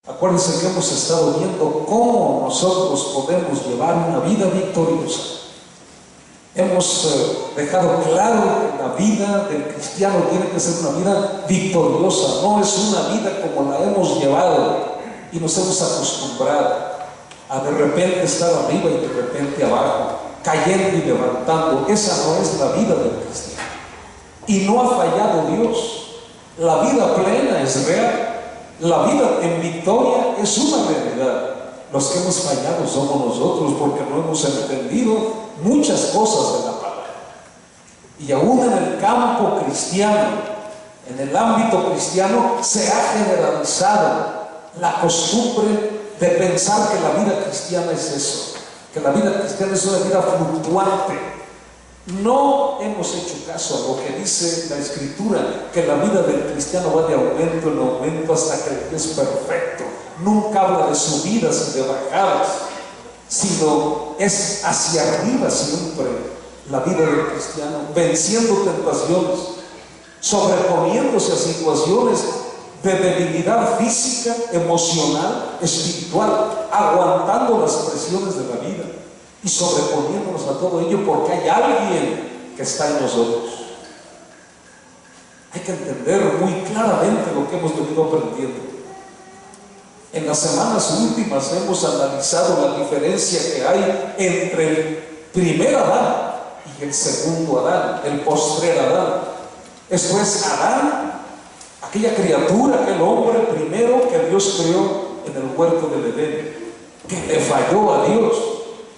Acuérdense que hemos estado viendo cómo nosotros podemos llevar una vida victoriosa. Hemos dejado claro que la vida del cristiano tiene que ser una vida victoriosa, no es una vida como la hemos llevado y nos hemos acostumbrado a de repente estar arriba y de repente abajo, cayendo y levantando. Esa no es la vida del cristiano. Y no ha fallado Dios. La vida plena es real. La vida en victoria es una realidad. Los que hemos fallado somos nosotros, porque no hemos entendido muchas cosas de la palabra. Y aún en el campo cristiano, en el ámbito cristiano, se ha generalizado la costumbre de pensar que la vida cristiana es eso, que la vida cristiana es una vida fluctuante. No hemos hecho caso a lo que dice la Escritura, que la vida del cristiano va de aumento en aumento hasta que el día es perfecto. Nunca habla de subidas y de bajadas, sino es hacia arriba siempre la vida del cristiano, venciendo tentaciones, sobreponiéndose a situaciones de debilidad física, emocional, espiritual, aguantando las presiones de la vida y sobreponiéndonos a todo ello, porque hay alguien que está en nosotros. Hay que entender muy claramente lo que hemos venido aprendiendo. En las semanas últimas hemos analizado la diferencia que hay entre el primer Adán y el segundo Adán, el postrer Adán. Esto es Adán, aquella criatura, aquel hombre primero que Dios creó en el huerto del Edén, que le falló a Dios,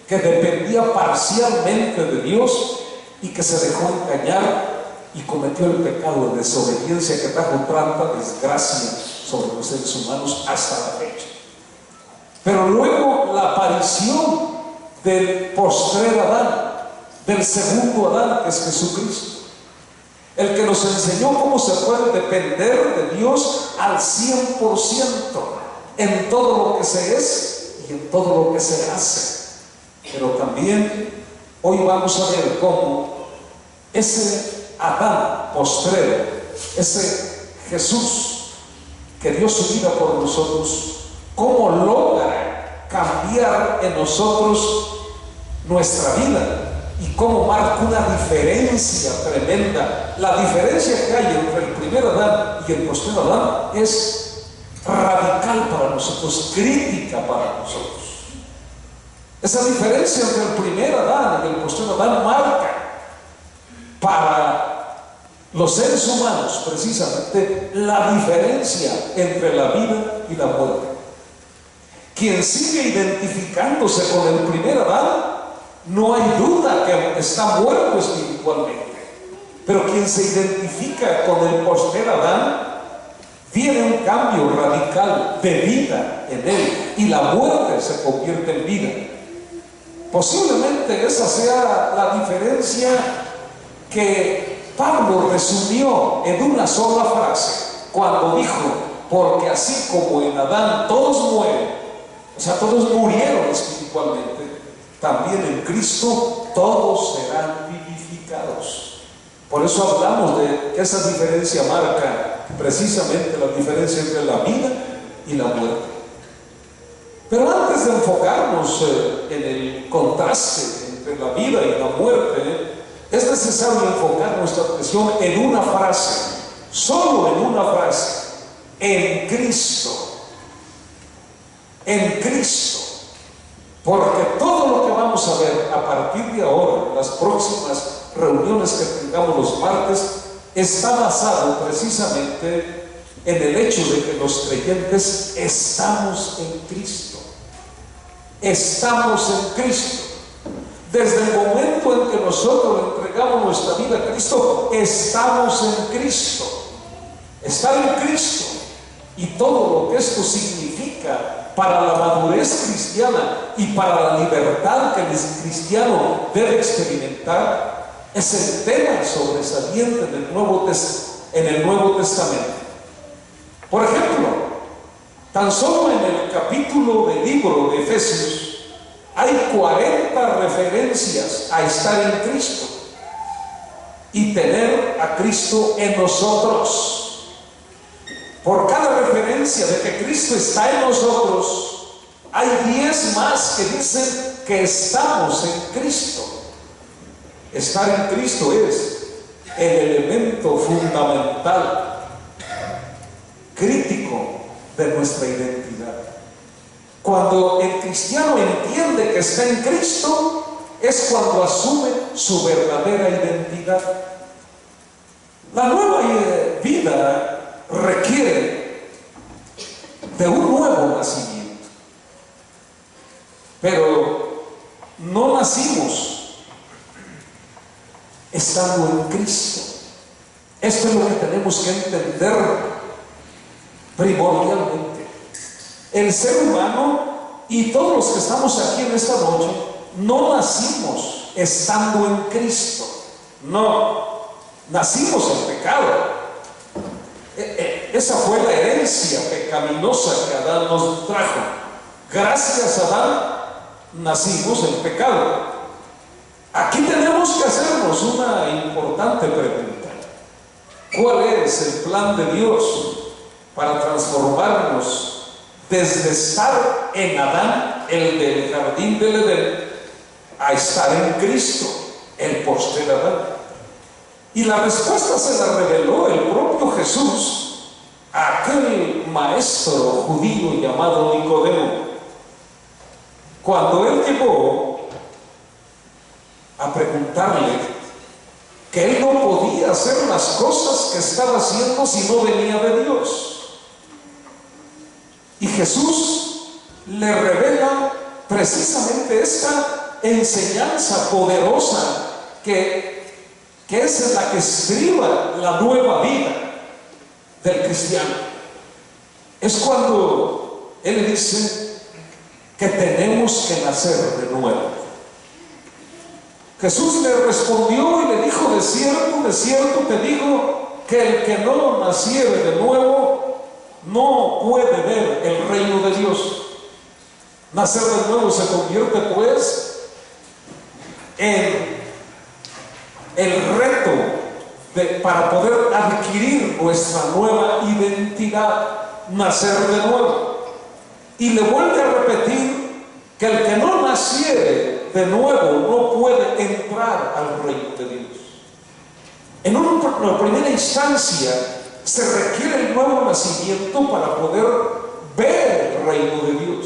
que dependía parcialmente de Dios y que se dejó engañar y cometió el pecado de desobediencia que trajo tanta desgracia sobre los seres humanos hasta la fecha. Pero luego la aparición del postrer Adán, del segundo Adán, que es Jesucristo, el que nos enseñó cómo se puede depender de Dios al 100% en todo lo que se es y en todo lo que se hace. Pero también hoy vamos a ver cómo ese Adán postrero, ese Jesús que dio su vida por nosotros, cómo logra cambiar en nosotros nuestra vida y cómo marca una diferencia tremenda. La diferencia que hay entre el primer Adán y el postrer Adán es radical para nosotros, crítica para nosotros. Esa diferencia entre el primer Adán y el postrer Adán marca para los seres humanos precisamente la diferencia entre la vida y la muerte. Quien sigue identificándose con el primer Adán, no hay duda que está muerto espiritualmente. Pero quien se identifica con el postrer Adán, viene un cambio radical de vida en él y la muerte se convierte en vida. Posiblemente esa sea la diferencia que Pablo resumió en una sola frase cuando dijo: porque así como en Adán todos mueren, o sea, todos murieron espiritualmente, también en Cristo todos serán vivificados. Por eso hablamos de que esa diferencia marca precisamente la diferencia entre la vida y la muerte. Pero antes de enfocarnos en el contraste entre la vida y la muerte, es necesario enfocar nuestra atención en una frase, solo en una frase: en Cristo. En Cristo. Porque todo lo que vamos a ver a partir de ahora, en las próximas reuniones que tengamos los martes, está basado precisamente en el hecho de que los creyentes estamos en Cristo. Estamos en Cristo. Desde el momento en que nosotros entregamos nuestra vida a Cristo, estamos en Cristo. Estar en Cristo y todo lo que esto significa para la madurez cristiana y para la libertad que el cristiano debe experimentar es el tema sobresaliente en el Nuevo Testamento. Por ejemplo, tan solo en el capítulo del libro de Efesios hay 40 referencias a estar en Cristo y tener a Cristo en nosotros. Por cada referencia evidencia de que Cristo está en nosotros, hay 10 más que dicen que estamos en Cristo. Estar en Cristo es el elemento fundamental, crítico de nuestra identidad. Cuando el cristiano entiende que está en Cristo, es cuando asume su verdadera identidad. La nueva vida requiere de un nuevo nacimiento, pero no nacimos estando en Cristo. Esto es lo que tenemos que entender primordialmente. El ser humano y todos los que estamos aquí en esta noche no nacimos estando en Cristo. No, nacimos en pecado. Esa fue la herencia pecaminosa que Adán nos trajo. Gracias a Adán nacimos en pecado. Aquí tenemos que hacernos una importante pregunta. ¿Cuál es el plan de Dios para transformarnos desde estar en Adán, el del jardín del Edén, a estar en Cristo, el postrer Adán? Y la respuesta se la reveló el propio Jesús a aquel maestro judío llamado Nicodemo, cuando él llegó a preguntarle que él no podía hacer las cosas que estaba haciendo si no venía de Dios. Y Jesús le revela precisamente esta enseñanza poderosa que es la que estriba la nueva vida del cristiano. Es cuando él dice que tenemos que nacer de nuevo. Jesús le respondió y le dijo: de cierto te digo que el que no naciere de nuevo no puede ver el reino de Dios. Nacer de nuevo se convierte pues en el reto para poder adquirir nuestra nueva identidad, nacer de nuevo. Y le vuelve a repetir que el que no naciere de nuevo no puede entrar al reino de Dios. En una primera instancia se requiere el nuevo nacimiento para poder ver el reino de Dios.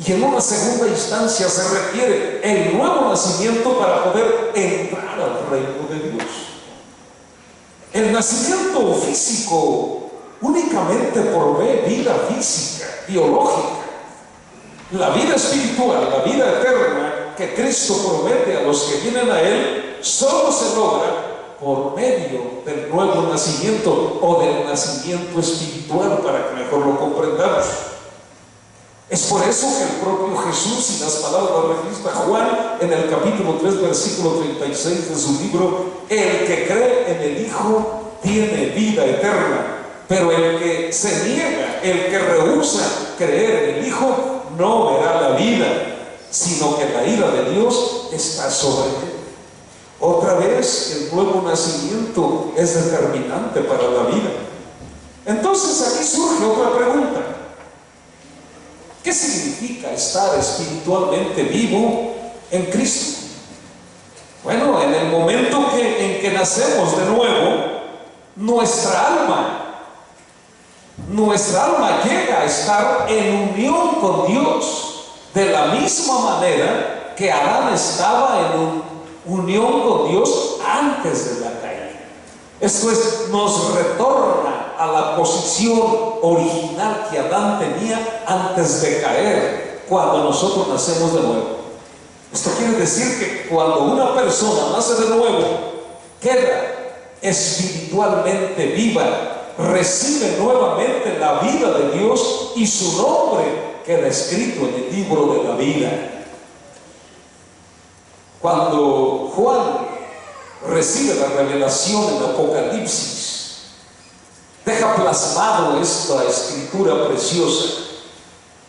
Y en una segunda instancia se requiere el nuevo nacimiento para poder entrar al reino de Dios. El nacimiento físico únicamente provee vida física, biológica. La vida espiritual, la vida eterna que Cristo promete a los que vienen a Él, solo se logra por medio del nuevo nacimiento o del nacimiento espiritual, para que mejor lo comprendamos. Es por eso que el propio Jesús, y las palabras registra Juan en el capítulo 3, versículo 36 de su libro: el que cree en el Hijo tiene vida eterna, pero el que se niega, el que rehúsa creer en el Hijo, no verá la vida, sino que la ira de Dios está sobre él. Otra vez, el nuevo nacimiento es determinante para la vida. Entonces aquí surge otra pregunta: ¿qué significa estar espiritualmente vivo en Cristo? Bueno, en el momento en que nacemos de nuevo, nuestra alma llega a estar en unión con Dios, de la misma manera que Adán estaba en unión con Dios antes de la caída. Esto es, nos retorna a la posición original que Adán tenía antes de caer, cuando nosotros nacemos de nuevo. Esto quiere decir que cuando una persona nace de nuevo, queda espiritualmente viva, recibe nuevamente la vida de Dios y su nombre queda escrito en el libro de la vida. Cuando Juan recibe la revelación en Apocalipsis, deja plasmado esta escritura preciosa: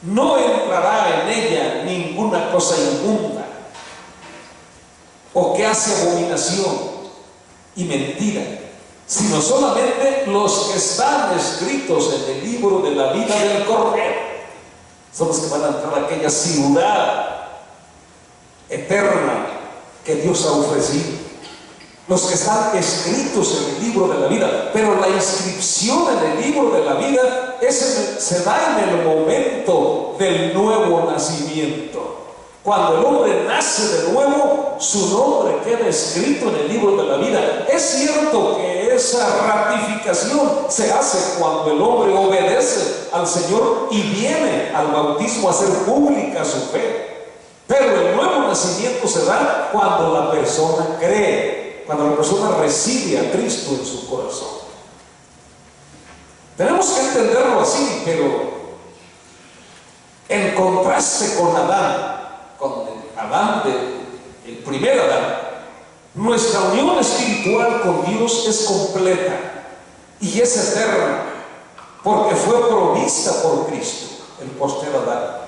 no entrará en ella ninguna cosa inmunda o que hace abominación y mentira, sino solamente los que están escritos en el libro de la vida del Cordero. Son los que van a entrar a aquella ciudad eterna que Dios ha ofrecido. Los que están escritos en el libro de la vida. Pero la inscripción en el libro de la vida se da en el momento del nuevo nacimiento. Cuando el hombre nace de nuevo, su nombre queda escrito en el libro de la vida. Es cierto que esa ratificación se hace cuando el hombre obedece al Señor y viene al bautismo a hacer pública su fe. Pero el nuevo nacimiento se da cuando la persona cree, cuando la persona recibe a Cristo en su corazón. Tenemos que entenderlo así, pero en contraste con Adán, el primer Adán, nuestra unión espiritual con Dios es completa y es eterna, porque fue provista por Cristo, el postrer Adán.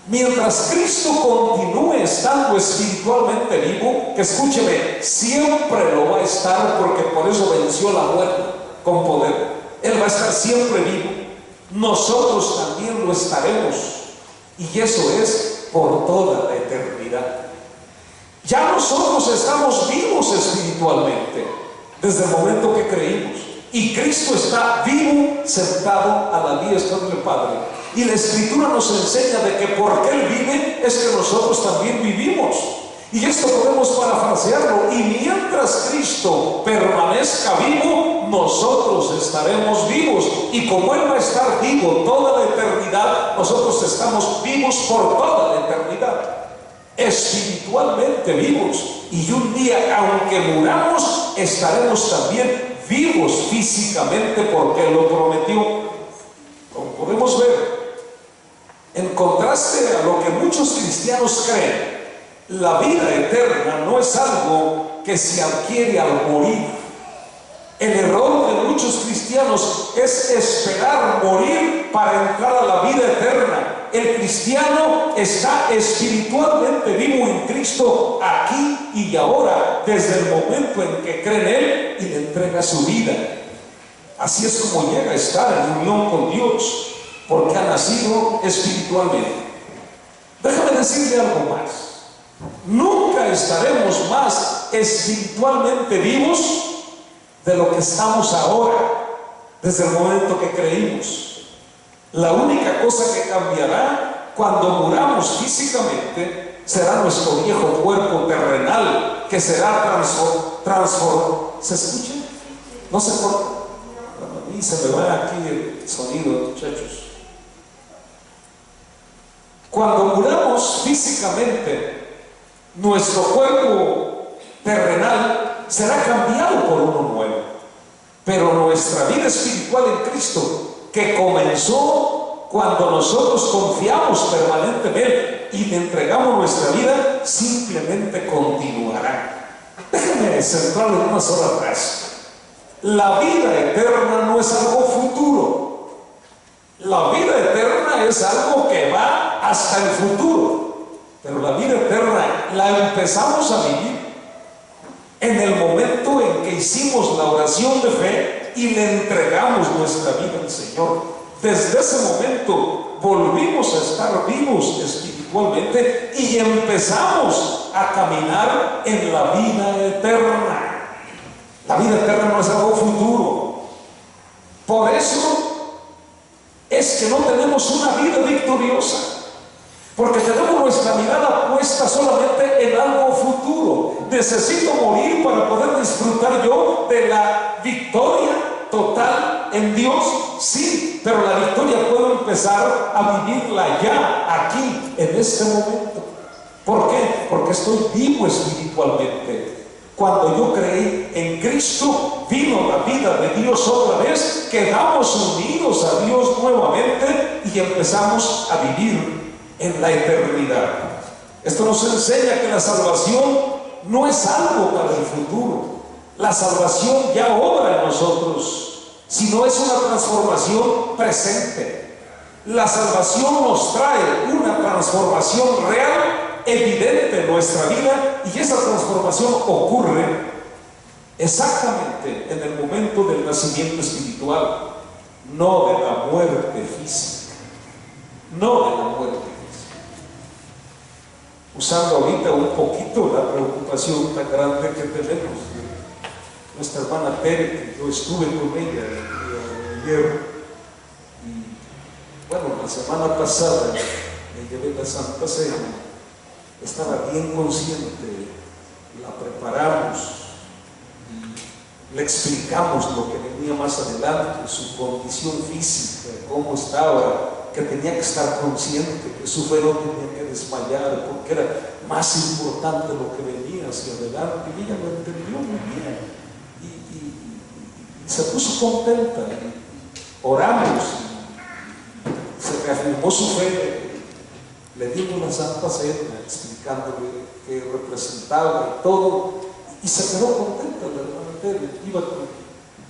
Mientras Cristo continúe estando espiritualmente vivo, que escúcheme, siempre lo va a estar, porque por eso venció la muerte con poder. Él va a estar siempre vivo. Nosotros también lo estaremos, y eso es por toda la eternidad. Ya nosotros estamos vivos espiritualmente desde el momento que creímos, y Cristo está vivo, sentado a la diestra del Padre. Y la Escritura nos enseña de que porque Él vive es que nosotros también vivimos. Y esto podemos parafrasearlo: y mientras Cristo permanezca vivo, nosotros estaremos vivos. Y como Él va a estar vivo toda la eternidad, nosotros estamos vivos por toda la eternidad, espiritualmente vivos. Y un día, aunque muramos, estaremos también vivos físicamente, porque Él lo prometió. Como podemos ver, en contraste a lo que muchos cristianos creen, la vida eterna no es algo que se adquiere al morir. El error de muchos cristianos es esperar morir para entrar a la vida eterna. El cristiano está espiritualmente vivo en Cristo aquí y ahora, desde el momento en que cree en Él y le entrega su vida. Así es como llega a estar en unión con Dios, porque ha nacido espiritualmente. Déjame decirle algo más. Nunca estaremos más espiritualmente vivos de lo que estamos ahora, desde el momento que creímos. La única cosa que cambiará cuando muramos físicamente será nuestro viejo cuerpo terrenal, que será transformado. ¿Se escucha? ¿No se corta? Bueno, a mí se me va aquí el sonido, muchachos. Cuando muramos físicamente, nuestro cuerpo terrenal será cambiado por uno nuevo. Pero nuestra vida espiritual en Cristo, que comenzó cuando nosotros confiamos permanentemente y le entregamos nuestra vida, simplemente continuará. Déjenme centrarlo en una sola frase. La vida eterna no es algo futuro. La vida eterna es algo que va hasta el futuro. Pero la vida eterna la empezamos a vivir en el momento en que hicimos la oración de fe y le entregamos nuestra vida al Señor. Desde ese momento volvimos a estar vivos espiritualmente y empezamos a caminar en la vida eterna. La vida eterna no es algo futuro. Por eso es que no tenemos una vida victoriosa, porque tenemos nuestra mirada puesta solamente en algo futuro. Necesito morir para poder disfrutar yo de la victoria total en Dios. Sí, pero la victoria puedo empezar a vivirla ya, aquí, en este momento. ¿Por qué? Porque estoy vivo espiritualmente. Cuando yo creí en Cristo, vino la vida de Dios otra vez, quedamos unidos a Dios nuevamente y empezamos a vivir en la eternidad. Esto nos enseña que la salvación no es algo para el futuro. La salvación ya obra en nosotros, sino es una transformación presente. La salvación nos trae una transformación real, evidente en nuestra vida, y esa transformación ocurre exactamente en el momento del nacimiento espiritual, no de la muerte física, no de la muerte física. Usando ahorita un poquito la preocupación tan grande que tenemos de nuestra hermana Tere, que yo estuve con ella ayer, y bueno, la semana pasada me llevé la Santa Cena, estaba bien consciente, la preparamos, le explicamos lo que venía más adelante, su condición física, cómo estaba, que tenía que estar consciente, que su feroz tenía que desmayar, porque era más importante lo que venía hacia adelante, y ella lo entendió muy bien, y se puso contenta, y oramos, y se reafirmó su fe, le dimos la Santa Cena, explicándole qué representaba y todo, y se quedó contenta la hermana.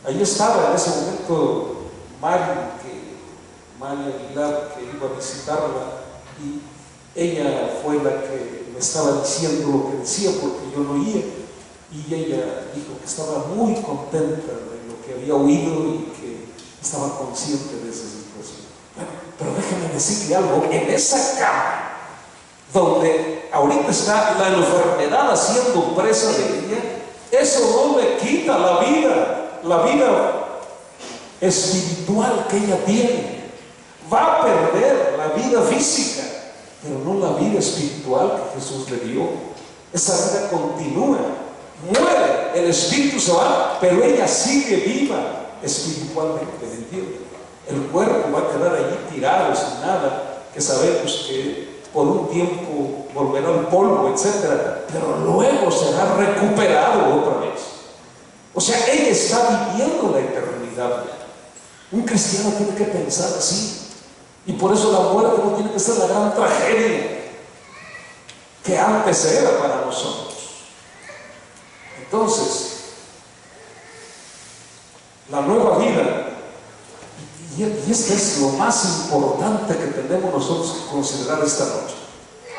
Ahí estaba en ese momento María Aguilar, que iba a visitarla, y ella fue la que me estaba diciendo lo que decía, porque yo no oía, y ella dijo que estaba muy contenta de lo que había oído y que estaba consciente de esa situación. Bueno, pero déjenme decirle algo, en esa cama donde ahorita está la enfermedad haciendo presa de ella, eso no le quita la vida espiritual que ella tiene. Va a perder la vida física, pero no la vida espiritual que Jesús le dio. Esa vida continúa, muere, el espíritu se va, pero ella sigue viva espiritualmente, ¿entiende? El cuerpo va a quedar allí tirado sin nada, que sabemos que por un tiempo volverá al polvo, etc. Pero luego será recuperado otra vez. O sea, ella está viviendo la eternidad. Un cristiano tiene que pensar así. Y por eso la muerte no tiene que ser la gran tragedia que antes era para nosotros. Entonces, la nueva vida, y este es lo más importante que tenemos nosotros que considerar esta noche.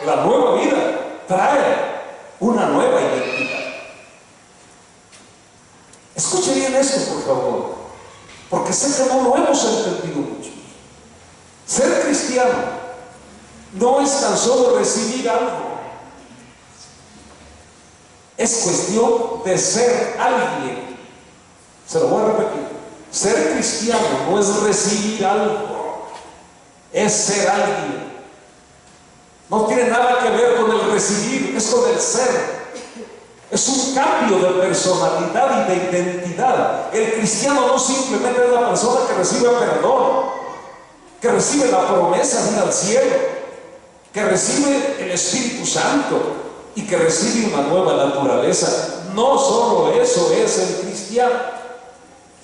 La nueva vida trae una nueva identidad. Escuche bien esto, por favor, porque sé que no lo hemos entendido mucho. Ser cristiano no es tan solo recibir algo, es cuestión de ser alguien. Se lo voy a repetir. Ser cristiano no es recibir algo, es ser alguien. No tiene nada que ver con el recibir, es con el ser. Es un cambio de personalidad y de identidad. El cristiano no simplemente es la persona que recibe perdón, que recibe la promesa de ir al cielo, que recibe el Espíritu Santo y que recibe una nueva naturaleza. No solo eso es el cristiano.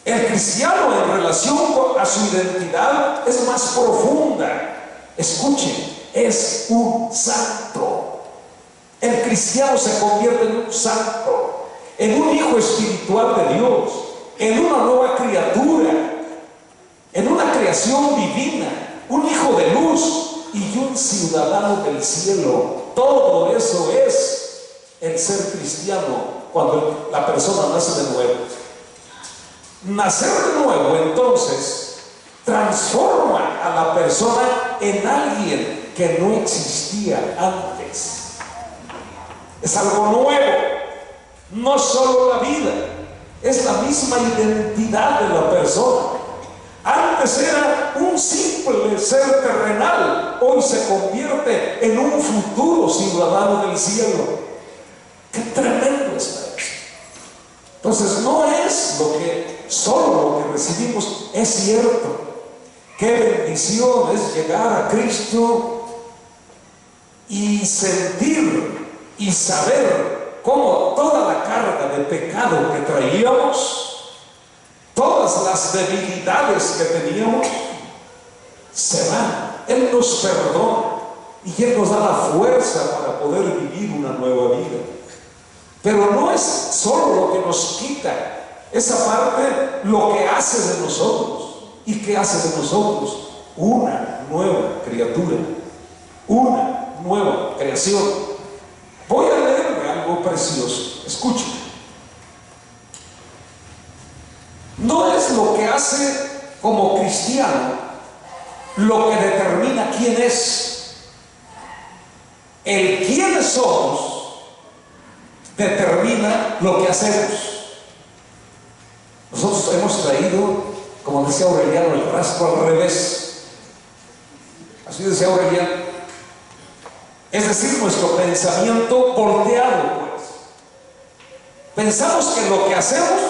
El cristiano en relación a su identidad es más profunda. Escuchen, es un santo. El cristiano se convierte en un santo, en un hijo espiritual de Dios, en una nueva criatura, en una creación divina, un hijo de luz y un ciudadano del cielo. Todo eso es el ser cristiano cuando la persona nace de nuevo. Nacer de nuevo, entonces, transforma a la persona en alguien que no existía antes. Es algo nuevo, no solo la vida, es la misma identidad de la persona. Antes era un simple ser terrenal, hoy se convierte en un futuro ciudadano del cielo. ¡Qué tremendo está eso! Entonces no es solo lo que recibimos, es cierto. Qué bendición es llegar a Cristo y sentir y saber cómo toda la carga de pecado que traíamos, todas las debilidades que teníamos, se van. Él nos perdona y Él nos da la fuerza para poder vivir una nueva vida. Pero no es solo lo que nos quita esa parte, lo que hace de nosotros. ¿Y qué hace de nosotros? Una nueva criatura, una nueva creación. Voy a leerle algo precioso. Escuchen. hace como cristiano lo que determina quién es. El quiénes somos determina lo que hacemos. Nosotros hemos traído, como decía Aureliano, el rastro al revés. Así decía Aureliano. Es decir, nuestro pensamiento volteado, pues. Pensamos que lo que hacemos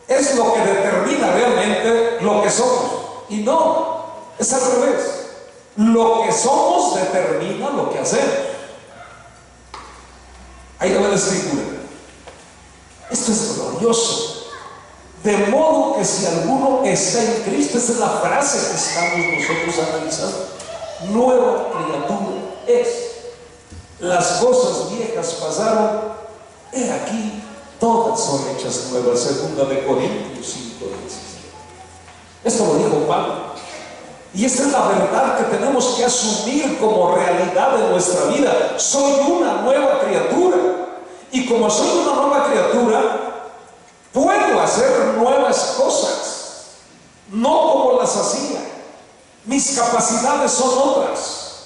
es lo que determina realmente lo que somos. Y no, es al revés. Lo que somos determina lo que hacemos. Ahí lo ve la escritura. Esto es glorioso. De modo que si alguno está en Cristo, esa es la frase que estamos nosotros analizando. Nueva criatura es. Las cosas viejas pasaron, he aquí, todas son hechas nuevas. 2 de Corintios 5:17. Esto lo dijo Pablo. Y esta es la verdad que tenemos que asumir como realidad de nuestra vida. Soy una nueva criatura. Y como soy una nueva criatura, puedo hacer nuevas cosas, no como las hacía. Mis capacidades son otras.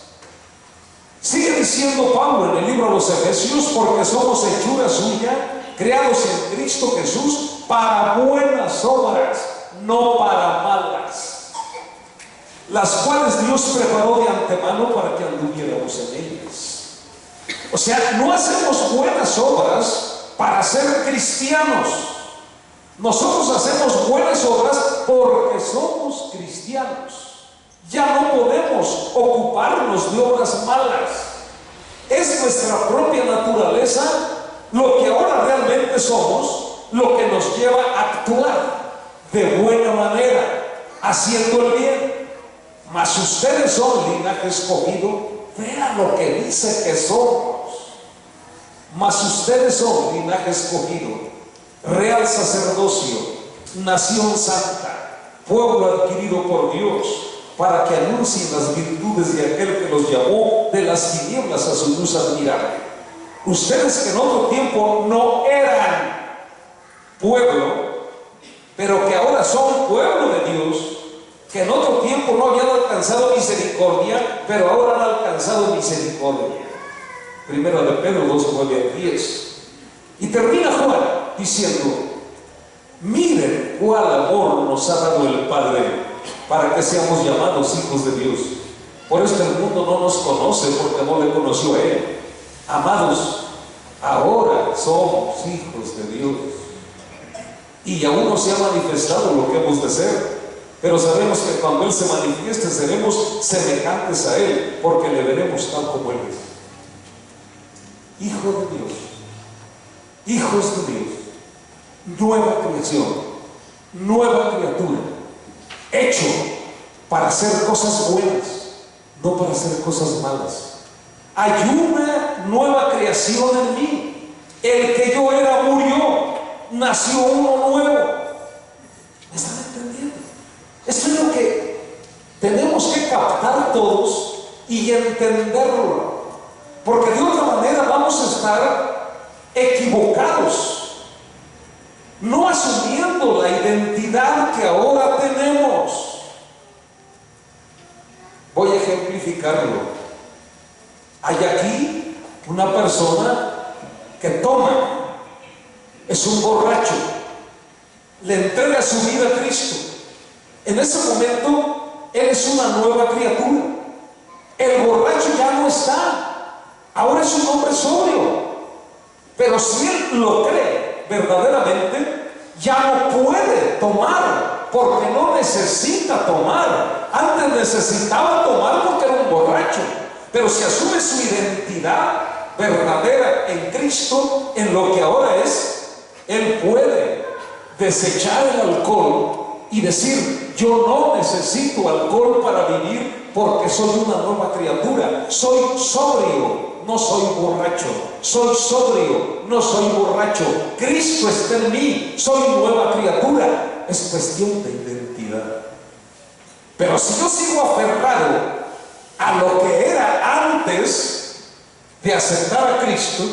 Sigue diciendo Pablo en el libro de los Efesios, porque somos hechura suya, creados en Cristo Jesús para buenas obras, no para malas, las cuales Dios preparó de antemano para que anduviéramos en ellas. O sea, no hacemos buenas obras para ser cristianos. Nosotros hacemos buenas obras porque somos cristianos. Ya no podemos ocuparnos de obras malas. Es nuestra propia naturaleza lo que ahora realmente somos, lo que nos lleva a actuar de buena manera, haciendo el bien. Mas ustedes son linaje escogido. Vean lo que dice que somos. Mas ustedes son linaje escogido, real sacerdocio, nación santa, pueblo adquirido por Dios, para que anuncien las virtudes de aquel que los llamó de las tinieblas a su luz admirable. Ustedes que en otro tiempo no eran pueblo, pero que ahora son pueblo de Dios, que en otro tiempo no habían alcanzado misericordia, pero ahora han alcanzado misericordia. 1 de Pedro 2:9-10. Y termina Juan diciendo: miren cuál amor nos ha dado el Padre para que seamos llamados hijos de Dios. Por esto el mundo no nos conoce, porque no le conoció a Él. Amados, ahora somos hijos de Dios, y aún no se ha manifestado lo que hemos de ser, pero sabemos que cuando Él se manifieste seremos semejantes a Él, porque le veremos tal como Él es. Hijo de Dios, hijos de Dios, nueva creación, nueva criatura, hecho para hacer cosas buenas, no para hacer cosas malas. Hay una nueva creación en mí. El que yo era murió, nació uno nuevo. ¿Me están entendiendo? Esto es lo que tenemos que captar todos y entenderlo, porque de otra manera vamos a estar equivocados, no asumiendo la identidad que ahora tenemos. Voy a ejemplificarlo. Hay aquí una persona que toma, es un borracho, le entrega su vida a Cristo. En ese momento él es una nueva criatura. El borracho ya no está, ahora es un hombre sobrio. Pero si él lo cree verdaderamente, ya no puede tomar, porque no necesita tomar. Antes necesitaba tomar porque era un borracho. Pero si asume su identidad verdadera en Cristo, en lo que ahora es, él puede desechar el alcohol y decir: yo no necesito alcohol para vivir, porque soy una nueva criatura. Soy sobrio, no soy borracho. Soy sobrio, no soy borracho. Cristo está en mí, soy nueva criatura. Es cuestión de identidad. Pero si yo sigo aferrado a lo que era antes de aceptar a Cristo,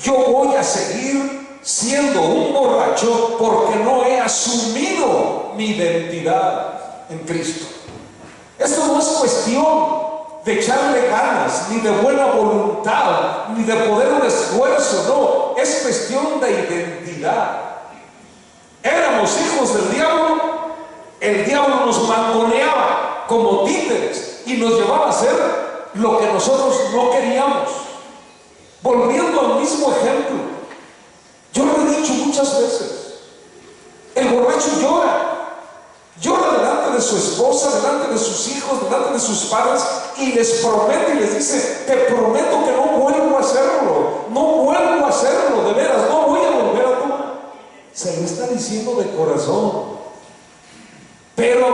yo voy a seguir siendo un borracho porque no he asumido mi identidad en Cristo. Esto no es cuestión de echarle ganas, ni de buena voluntad, ni de poder un esfuerzo, no, es cuestión de identidad. Éramos hijos del diablo, el diablo nos mangoneaba como títeres y nos llevaba a hacer lo que nosotros no queríamos. Volviendo al mismo ejemplo, yo lo he dicho muchas veces, el borracho llora delante de su esposa, delante de sus hijos, delante de sus padres, y les promete y les dice: te prometo que no vuelvo a hacerlo, no vuelvo a hacerlo, de veras, no voy a volver a tomar. Se lo está diciendo de corazón, pero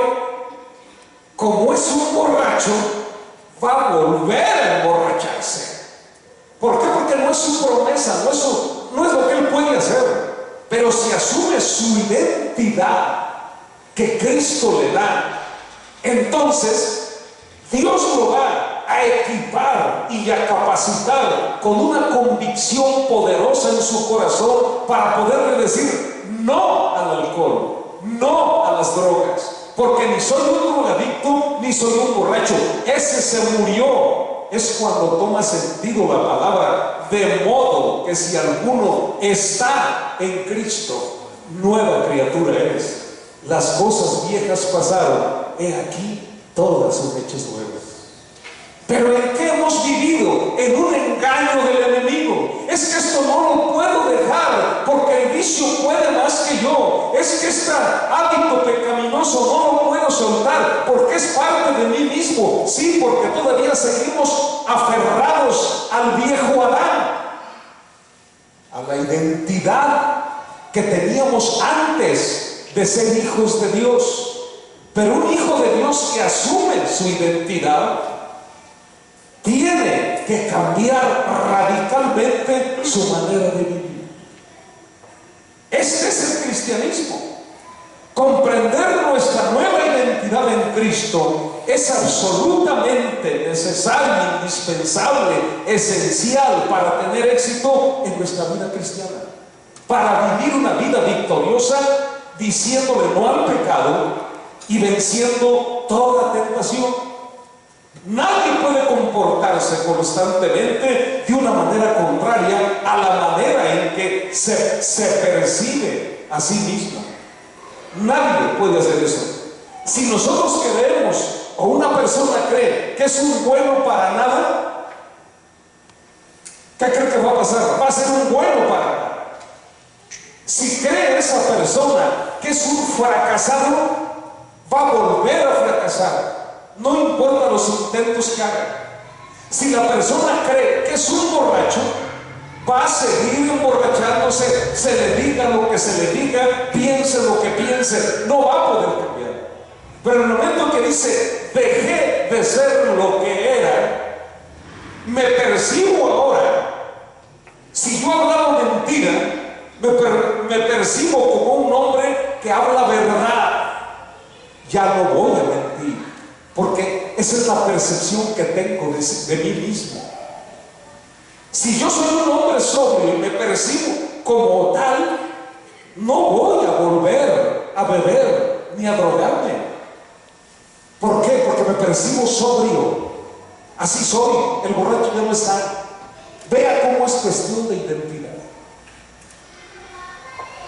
como es un borracho, va a volver a emborracharse. ¿Por qué? Porque no es su promesa, no es lo que él puede hacer. Pero si asume su identidad que Cristo le da, entonces Dios lo va a equipar y a capacitar con una convicción poderosa en su corazón para poderle decir no al alcohol, no a las drogas, porque ni soy un drogadicto ni soy un borracho, ese se murió. Es cuando toma sentido la palabra, de modo que si alguno está en Cristo, nueva criatura es. Las cosas viejas pasaron, he aquí, todas son hechas nuevas. Pero ¿en qué hemos vivido? En un engaño del enemigo. Es que esto no lo puedo dejar porque el vicio puede más que yo. Es que este hábito pecaminoso no lo puedo soltar porque es parte de mí mismo. Sí, porque todavía seguimos aferrados al viejo Adán, a la identidad que teníamos antes de ser hijos de Dios. Pero un hijo de Dios que asume su identidad tiene que cambiar radicalmente su manera de vivir. Este es el cristianismo. Comprender nuestra nueva identidad en Cristo es absolutamente necesario, indispensable, esencial para tener éxito en nuestra vida cristiana, para vivir una vida victoriosa, diciéndole no al pecado y venciendo toda tentación. Nadie puede comportarse constantemente de una manera contraria a la manera en que se percibe a sí mismo. Nadie puede hacer eso. Si nosotros creemos o una persona cree que es un bueno para nada, ¿qué cree que va a pasar? Va a ser un bueno para nada. Si cree esa persona que es un fracasado, va a volver a fracasar. No importa los intentos que haga. Si la persona cree que es un borracho, va a seguir emborrachándose, se le diga lo que se le diga, piense lo que piense, no va a poder cambiar. Pero en el momento que dice, dejé de ser lo que era, me percibo ahora, si yo hablaba mentira, me percibo como un hombre que habla verdad. Ya no voy a mentir, porque esa es la percepción que tengo de mí mismo. Si yo soy un hombre sobrio y me percibo como tal, no voy a volver a beber ni a drogarme. ¿Por qué? Porque me percibo sobrio. Así soy, el borracho ya no está. Vea cómo es cuestión de identidad.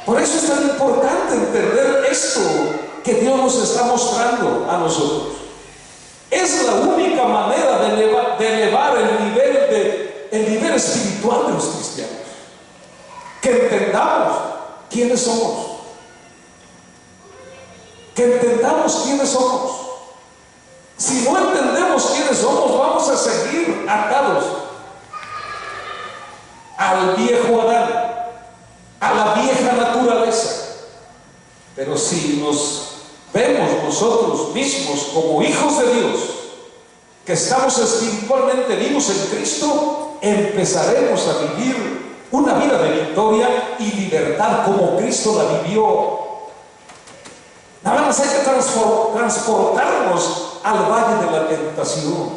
Por eso es tan importante entender esto que Dios nos está mostrando a nosotros. Es la única manera de elevar el nivel espiritual de los cristianos. Que entendamos quiénes somos. Que entendamos quiénes somos. Si no entendemos quiénes somos, vamos a seguir atados al viejo Adán, a la vieja naturaleza. Pero si nos vemos nosotros mismos como hijos de Dios, que estamos espiritualmente vivos en Cristo, empezaremos a vivir una vida de victoria y libertad como Cristo la vivió. Nada más hay que transportarnos al valle de la tentación.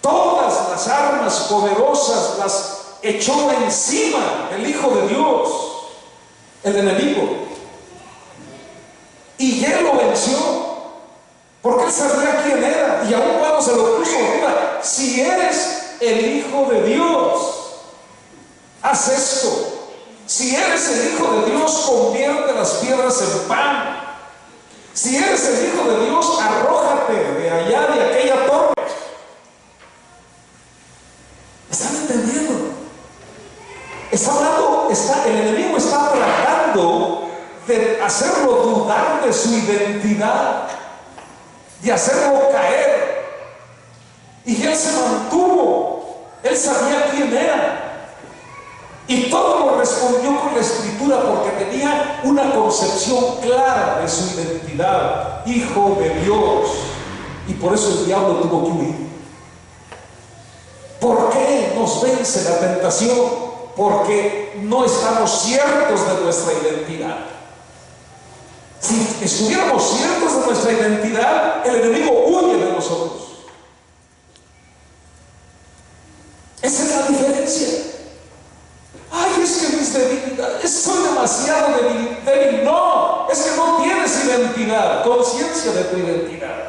Todas las armas poderosas las echó encima el Hijo de Dios, el enemigo, y él lo venció, porque él sabía quién era, y aun cuando se lo puso en duda: si eres el Hijo de Dios, haz esto. Si eres el Hijo de Dios, convierte las piedras en pan. Si eres el Hijo de Dios, arrójate de allá, de aquella torre. ¿Están entendiendo? Está hablando, el enemigo está tratando de hacerlo dudar de su identidad, de hacerlo caer. Y él se mantuvo. Él sabía quién era. Y todo lo respondió con la Escritura, porque tenía una concepción clara de su identidad: Hijo de Dios. Y por eso el diablo tuvo que huir. ¿Por qué nos vence la tentación? Porque no estamos ciertos de nuestra identidad. Si estuviéramos ciertos de nuestra identidad, el enemigo huye de nosotros. Esa es la diferencia. Ay, es que mis debilidades, soy demasiado débil. No, es que no tienes identidad, conciencia de tu identidad.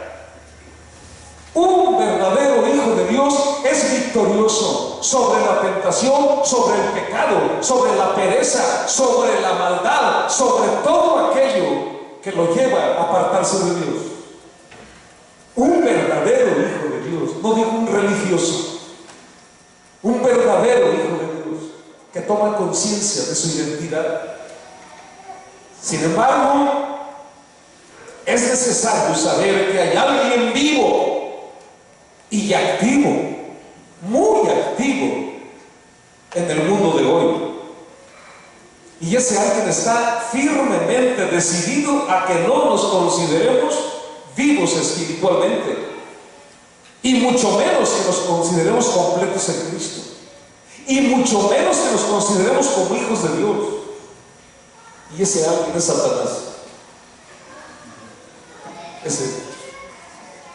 Un verdadero Hijo de Dios es victorioso sobre la tentación, sobre el pecado, sobre la pereza, sobre la maldad, sobre todo aquello que lo lleva a apartarse de Dios. Un verdadero Hijo de Dios, no digo un religioso, un verdadero Hijo de Dios que toma conciencia de su identidad. Sin embargo, es necesario saber que hay alguien vivo y activo, muy activo en el mundo de hoy. Y ese alguien está firmemente decidido a que no nos consideremos vivos espiritualmente, y mucho menos que nos consideremos completos en Cristo, y mucho menos que nos consideremos como hijos de Dios. Y ese alguien es Satanás.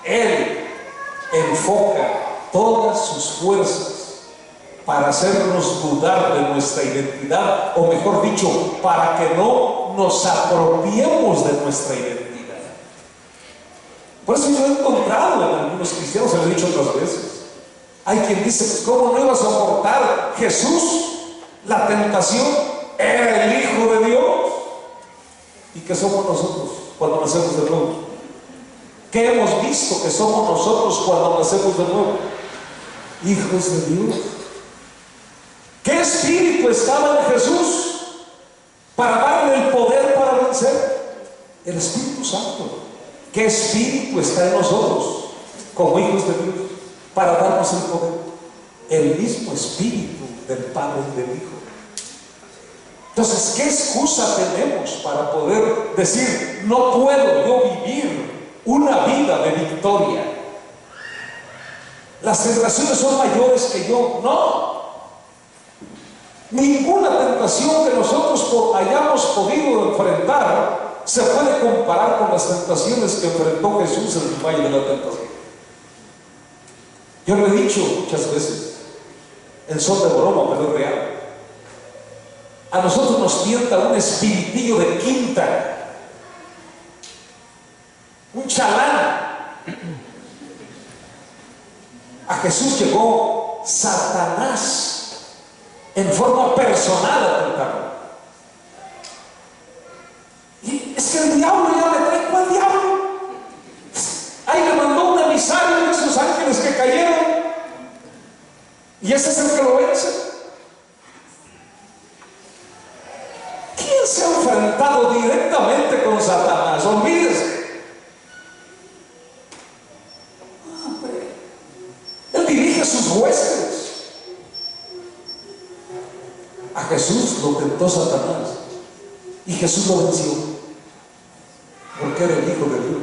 Él enfoca todas sus fuerzas para hacernos dudar de nuestra identidad, o mejor dicho, para que no nos apropiemos de nuestra identidad. Por eso yo he encontrado en algunos cristianos, se lo he dicho otras veces, hay quien dice: pues ¿cómo no iba a soportar Jesús la tentación? Era el Hijo de Dios. ¿Y qué somos nosotros cuando nacemos de nuevo? ¿Qué hemos visto que somos nosotros cuando nacemos de nuevo? Hijos de Dios. ¿Qué espíritu estaba en Jesús para darle el poder para vencer? El Espíritu Santo. ¿Qué espíritu está en nosotros como hijos de Dios para darnos el poder? El mismo espíritu del Padre y del Hijo. Entonces, ¿qué excusa tenemos para poder decir: no puedo yo vivir una vida de victoria? Las tentaciones son mayores que yo. No. Ninguna tentación que nosotros hayamos podido enfrentar se puede comparar con las tentaciones que enfrentó Jesús en el valle de la tentación. Yo lo he dicho muchas veces, en son de broma, pero es real. A nosotros nos tienta un espiritillo de quinta, un chalán. A Jesús llegó Satanás en forma personal a tentarlo. Y es que el diablo ya le trae. ¿Cuál diablo? Ahí le mandó un emisario de esos ángeles que cayeron, y ese es el que lo vence. ¿Quién se ha enfrentado directamente con Satanás? Olvídese. Él dirige sus huestes. A Jesús lo tentó Satanás y Jesús lo venció, porque era el Hijo de Dios.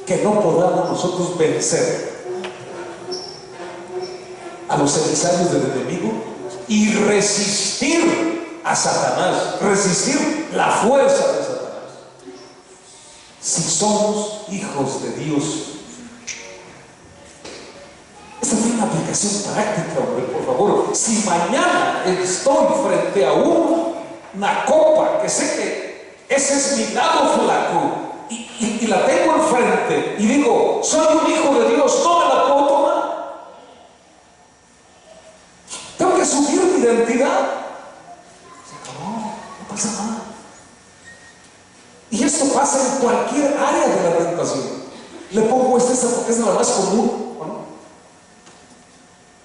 Que no podamos nosotros vencer a los emisarios del enemigo y resistir a Satanás, resistir la fuerza de Satanás, si somos hijos de Dios. Esta tiene una aplicación práctica, hombre, por favor. Si mañana estoy frente a una copa que sé que ese es mi lado flaco y la tengo enfrente y digo, soy un hijo de Dios, no me la puedo tomar. Tengo que asumir mi identidad. Se acabó, no pasa nada. Y esto pasa en cualquier área de la tentación. Le pongo esta porque es la más común, ¿no?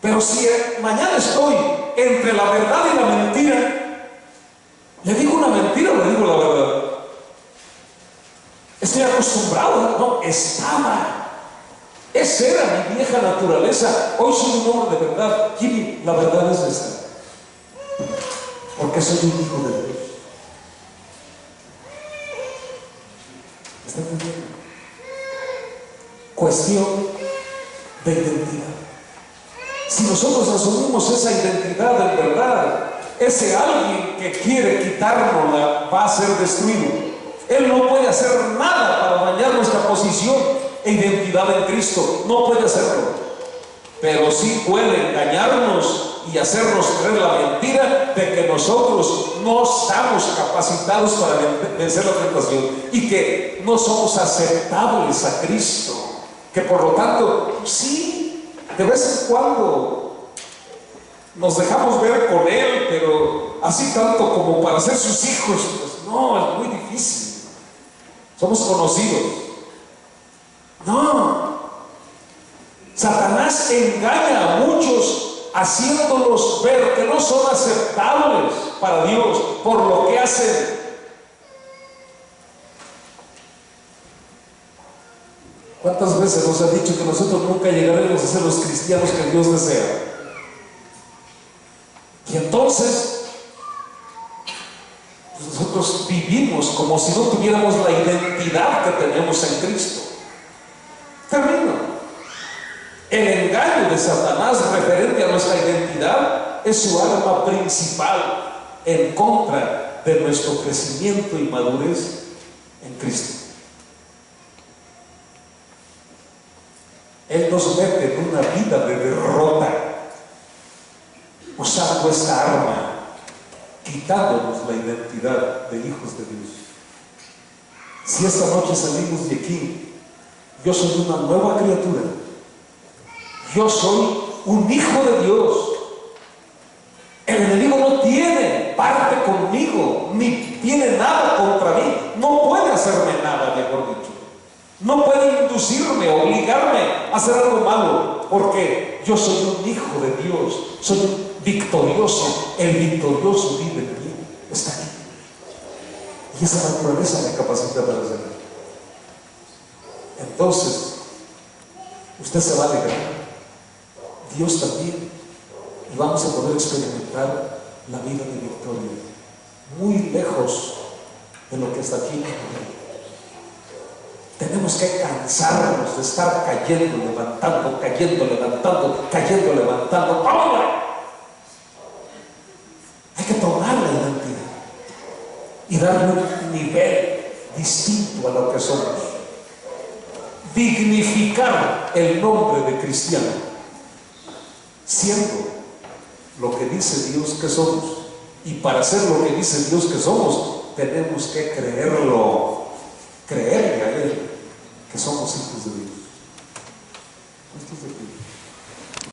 Pero si mañana estoy entre la verdad y la mentira, ¿le digo una mentira o le digo la verdad? Estoy acostumbrado, no, estaba. Esa era mi vieja naturaleza. Hoy soy un hombre de verdad. Jimmy, la verdad es esta. Porque soy un hijo de Dios. ¿Está entendiendo? Cuestión de identidad. Si nosotros asumimos esa identidad en verdad, ese alguien que quiere quitárnosla va a ser destruido. Él no puede hacer nada para dañar nuestra posición e identidad en Cristo. No puede hacerlo. Pero sí puede engañarnos y hacernos creer la mentira de que nosotros no estamos capacitados para vencer la tentación y que no somos aceptables a Cristo. Que por lo tanto, sí, de vez en cuando nos dejamos ver con Él, pero así tanto como para ser sus hijos, pues no, es muy difícil. Somos conocidos. No. Satanás engaña a muchos haciéndolos ver que no son aceptables para Dios por lo que hacen. ¿Cuántas veces nos ha dicho que nosotros nunca llegaremos a ser los cristianos que Dios desea? Y entonces nosotros vivimos como si no tuviéramos la identidad que tenemos en Cristo. Termino. El engaño de Satanás referente a nuestra identidad es su arma principal en contra de nuestro crecimiento y madurez en Cristo. Él nos mete en una vida de derrota usando esta arma, quitándonos la identidad de hijos de Dios. Si esta noche salimos de aquí, yo soy una nueva criatura. Yo soy un hijo de Dios. El enemigo no tiene parte conmigo, ni tiene nada contra mí. No puede hacerme nada, mejor dicho. No puede inducirme, obligarme a hacer algo malo, porque yo soy un hijo de Dios. Soy victorioso. El victorioso vive en mí. Está aquí. Y esa naturaleza me capacita para hacerlo. Entonces, usted se va a alegrar. Dios también. Y vamos a poder experimentar la vida de victoria. Muy lejos de lo que está aquí. Tenemos que cansarnos de estar cayendo, levantando, cayendo, levantando, cayendo, levantando. ¡Ahora! Hay que tomar la identidad y darle un nivel distinto a lo que somos. Dignificar el nombre de cristiano, siendo lo que dice Dios que somos. Y para ser lo que dice Dios que somos, tenemos que creerlo, creerle a Él que somos hijos de Dios. Esto es de